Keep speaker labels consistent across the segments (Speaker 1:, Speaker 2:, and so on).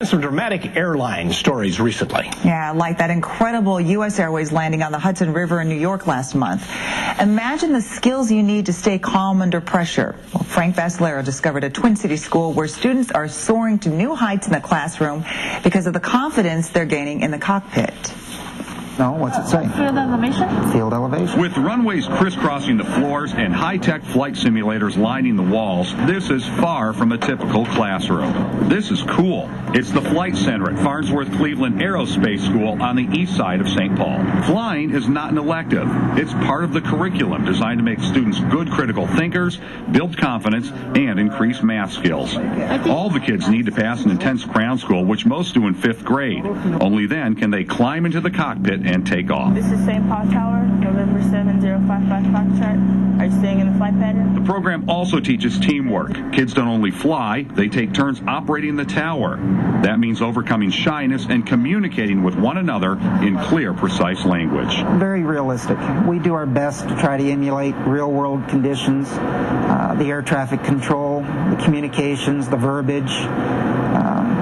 Speaker 1: Some dramatic airline stories recently.
Speaker 2: Yeah, like that incredible U.S. Airways landing on the Hudson River in New York last month. Imagine the skills you need to stay calm under pressure. Well, Frank Vassalero discovered a Twin Cities school where students are soaring to new heights in the classroom because of the confidence they're gaining in the cockpit.
Speaker 3: No, what's it say?
Speaker 4: Field elevation.
Speaker 3: Field elevation.
Speaker 5: With runways crisscrossing the floors and high-tech flight simulators lining the walls, this is far from a typical classroom. This is cool. It's the Flight Center at Farnsworth Cleveland Aerospace School on the east side of St. Paul. Flying is not an elective. It's part of the curriculum designed to make students good critical thinkers, build confidence, and increase math skills. All the kids need to pass an intense ground school, which most do in 5th grade. Only then can they climb into the cockpit and take off.
Speaker 4: This is St. Paul Tower, November 7055 Foxtrot. Are you staying in the flight pattern?
Speaker 5: The program also teaches teamwork. Kids don't only fly, they take turns operating the tower. That means overcoming shyness and communicating with one another in clear, precise language.
Speaker 3: Very realistic. We do our best to try to emulate real-world conditions, the air traffic control, the communications, the verbiage.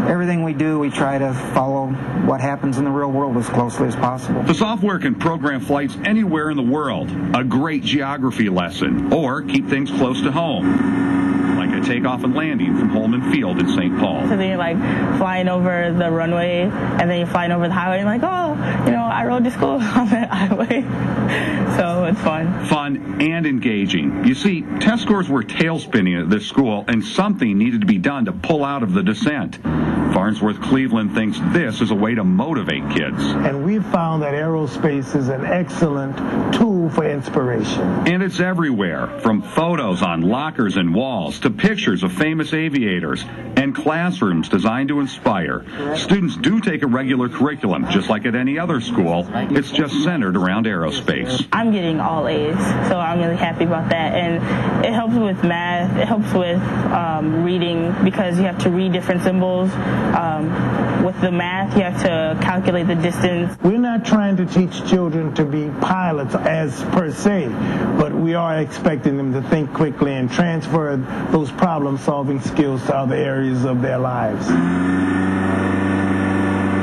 Speaker 3: Everything we do, we try to follow what happens in the real world as closely as possible.
Speaker 5: The software can program flights anywhere in the world, a great geography lesson, or keep things close to home, like a takeoff and landing from Holman Field in St. Paul.
Speaker 4: So then you're like flying over the runway, and then you're flying over the highway, and you're like, oh, you know, I rode to school on that highway. So it's fun.
Speaker 5: Fun and engaging. You see, test scores were tail spinning at this school, and something needed to be done to pull out of the descent. Farnsworth Cleveland thinks this is a way to motivate kids.
Speaker 6: And we've found that aerospace is an excellent tool for inspiration.
Speaker 5: And it's everywhere, from photos on lockers and walls to pictures of famous aviators and classrooms designed to inspire. Students do take a regular curriculum, just like at any other school. It's just centered around aerospace.
Speaker 4: I'm getting all A's, so I'm really happy about that. And it helps with math. It helps with reading, because you have to read different symbols. With the math, you have to calculate the distance.
Speaker 6: We're not trying to teach children to be pilots as per se, but we are expecting them to think quickly and transfer those problem-solving skills to other areas of their lives.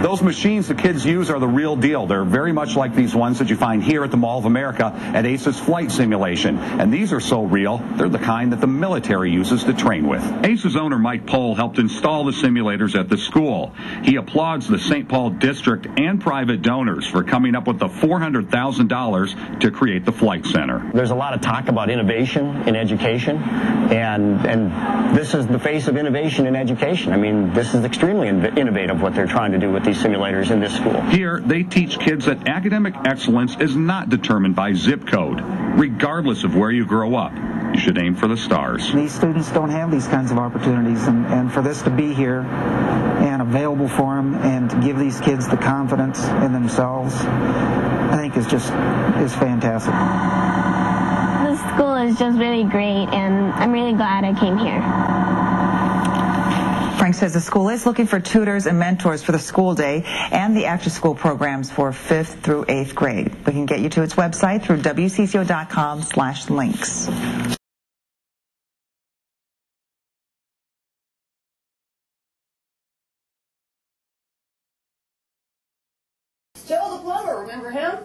Speaker 7: Those machines the kids use are the real deal. They're very much like these ones that you find here at the Mall of America at ACE's Flight Simulation. And these are so real, they're the kind that the military uses to train with.
Speaker 5: ACE's owner Mike Pohl helped install the simulators at the school. He applauds the St. Paul district and private donors for coming up with the $400,000 to create the Flight Center.
Speaker 8: There's a lot of talk about innovation in education, and this is the face of innovation in education. I mean, this is extremely innovative what they're trying to do with these simulators in this school.
Speaker 5: Here, they teach kids that academic excellence is not determined by zip code. Regardless of where you grow up, you should aim for the stars.
Speaker 3: These students don't have these kinds of opportunities, and for this to be here and available for them and to give these kids the confidence in themselves, I think is fantastic.
Speaker 9: The school is just really great, and I'm really glad I came here.
Speaker 2: Frank says the school is looking for tutors and mentors for the school day and the after-school programs for 5th through 8th grade. We can get you to its website through wcco.com/links.
Speaker 10: Joe the plumber, remember him?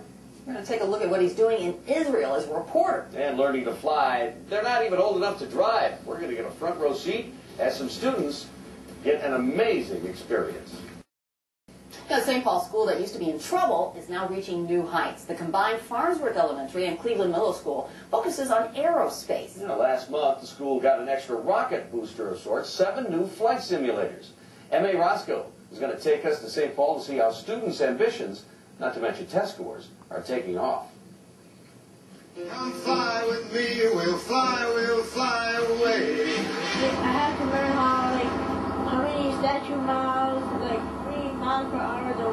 Speaker 10: We're going to take a look at what he's doing in Israel as a reporter.
Speaker 11: And learning to fly. They're not even old enough to drive. We're going to get a front row seat as some students get an amazing experience.
Speaker 10: The St. Paul school that used to be in trouble is now reaching new heights. The combined Farnsworth Elementary and Cleveland Middle School focuses on aerospace.
Speaker 11: You know, last month, the school got an extra rocket booster of sorts, 7 new flight simulators. M.A. Roscoe is going to take us to St. Paul to see how students' ambitions, not to mention test scores, are taking off.
Speaker 12: Come fly with me, we'll fly away.
Speaker 9: I have to learn how many statute miles, 3 miles per hour the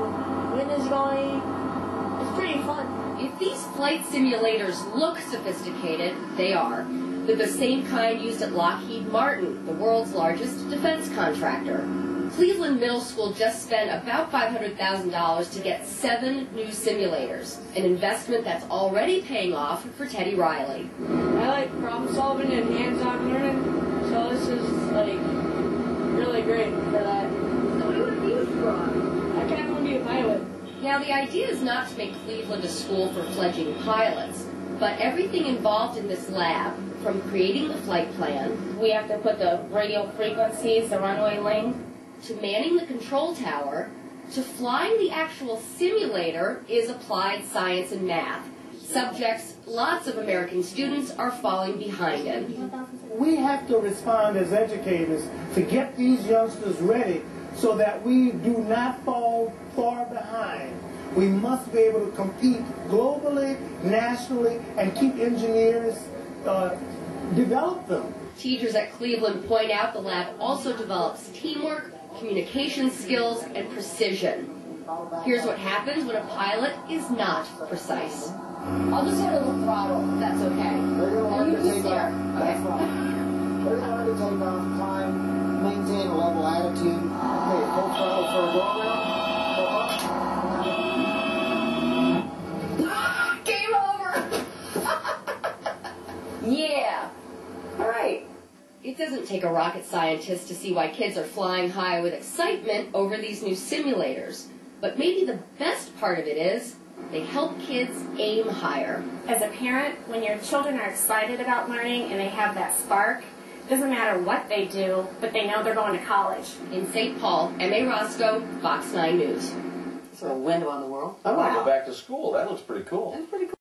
Speaker 9: wind is going. It's pretty fun.
Speaker 13: If these flight simulators look sophisticated, they are. They're the same kind used at Lockheed Martin, the world's largest defense contractor. Cleveland Middle School just spent about $500,000 to get 7 new simulators, an investment that's already paying off for Teddy Riley.
Speaker 4: I like problem solving and hands-on learning, so this is really great for that.
Speaker 13: So what do you want to be
Speaker 9: I kind of want to be a pilot.
Speaker 13: Now, the idea is not to make Cleveland a school for fledgling pilots, but everything involved in this lab, from creating the flight plan,
Speaker 4: We have to put the radio frequencies, the runway link.
Speaker 13: to manning the control tower, to flying the actual simulator, is applied science and math. Subjects lots of American students are falling behind in.
Speaker 14: We have to respond as educators to get these youngsters ready so that we do not fall far behind. We must be able to compete globally, nationally, and keep engineers, develop them.
Speaker 13: Teachers at Cleveland point out the lab also develops teamwork, communication skills, and precision. Here's what happens when a pilot is not precise.
Speaker 10: I'll just handle the throttle, if that's okay. And you just steer. Okay.
Speaker 15: We're going to take off, climb, maintain a level attitude. Okay, full throttle for a go around.
Speaker 10: Game over!
Speaker 13: Yeah. All right. It doesn't take a rocket scientist to see why kids are flying high with excitement over these new simulators. But maybe the best part of it is they help kids aim higher.
Speaker 16: As a parent, when your children are excited about learning and they have that spark, it doesn't matter what they do, but they know they're going to college.
Speaker 13: In St. Paul, M.A. Roscoe, Fox 9 News.
Speaker 10: Sort of window on the world.
Speaker 11: I want to go back to school. That looks pretty cool.
Speaker 10: That's pretty cool.